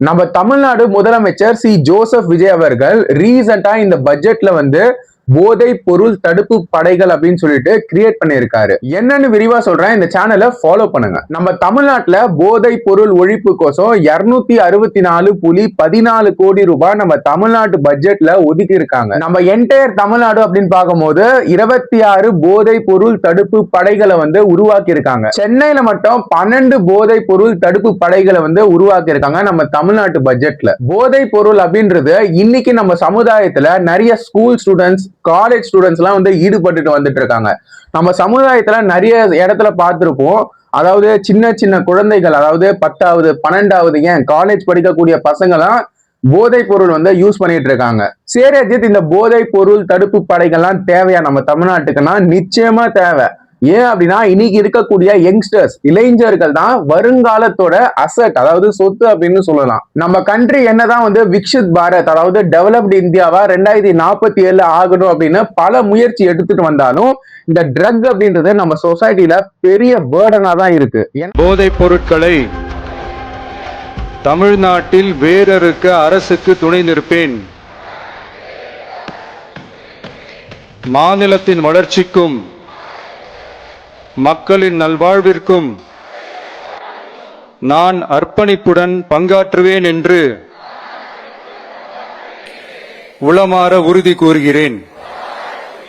நம்ம தமிழ்நாடு முதலமைச்சர் C Joseph Vijay அவர்கள் ரீசெண்டா இந்த பட்ஜெட்ல போதை பொருள் தடுப்பு படைகள் அப்படின்னு சொல்லிட்டு கிரியேட் பண்ணியிருக்காரு. என்னன்னு விரிவா சொல்றேன், இந்த சேனலை ஃபாலோ பண்ணுங்க. நம்ம தமிழ்நாட்டுல போதை பொருள் ஒழிப்பு கோசம் 264.14 கோடி ரூபாய் நம்ம தமிழ்நாட்டு பட்ஜெட்ல ஒதுக்கி இருக்காங்க. நம்ம என்டையர் தமிழ்நாடு அப்படின்னு பார்க்கும்போது 26 போதை பொருள் தடுப்பு படைகளை உருவாக்கி இருக்காங்க. சென்னையில மட்டும் 12 போதை பொருள் தடுப்பு படைகளை உருவாக்கி இருக்காங்க நம்ம தமிழ்நாட்டு பட்ஜெட்ல. போதை பொருள் அப்படின்றது இன்னைக்கு நம்ம சமுதாயத்துல நிறைய ஸ்கூல் ஸ்டூடெண்ட்ஸ், காலேஜ் ஸ்டூடெண்ட்ஸ் எல்லாம் ஈடுபட்டு வந்துட்டு இருக்காங்க. நம்ம சமுதாயத்துல நிறைய இடத்துல பார்த்திருப்போம். அதாவது சின்ன சின்ன குழந்தைகள், அதாவது 10வது 12வது ஏன் காலேஜ் படிக்கக்கூடிய பசங்களாம் போதை பொருள் யூஸ் பண்ணிட்டு இருக்காங்க. சரி அஜித், இந்த போதை பொருள் தடுப்பு படைகள்லாம் தேவையா நம்ம தமிழ்நாட்டுக்குன்னா? நிச்சயமா தேவை. ஏன் அப்படின்னா இன்னைக்கு இருக்கக்கூடிய யங்ஸ்டர்ஸ், இளைஞர்கள் தான் வருங்காலத்தோட அசட், அதாவது சொத்து அப்படின்னு சொல்லலாம். நம்ம கண்ட்ரி என்னதான் விக்ஷித் பாரத், அதாவது டெவலப்டு இந்தியாவா 2047 ஆகணும் அப்படின்னு பல முயற்சி எடுத்துட்டு வந்தாலும் இந்த ட்ரக் அப்படின்றது நம்ம சொசைட்டில பெரிய பேர்டனா தான் இருக்கு. போதை பொருட்களை தமிழ்நாட்டில் வேறறுக்க அரசுக்கு துணை நிற்பேன். மாநிலத்தின் வளர்ச்சிக்கும் மக்களின் நல்வாழ்விற்கும் நான் அர்ப்பணிப்புடன் பங்காற்றுவேன் என்று உளமாற உறுதி கூறுகிறேன்.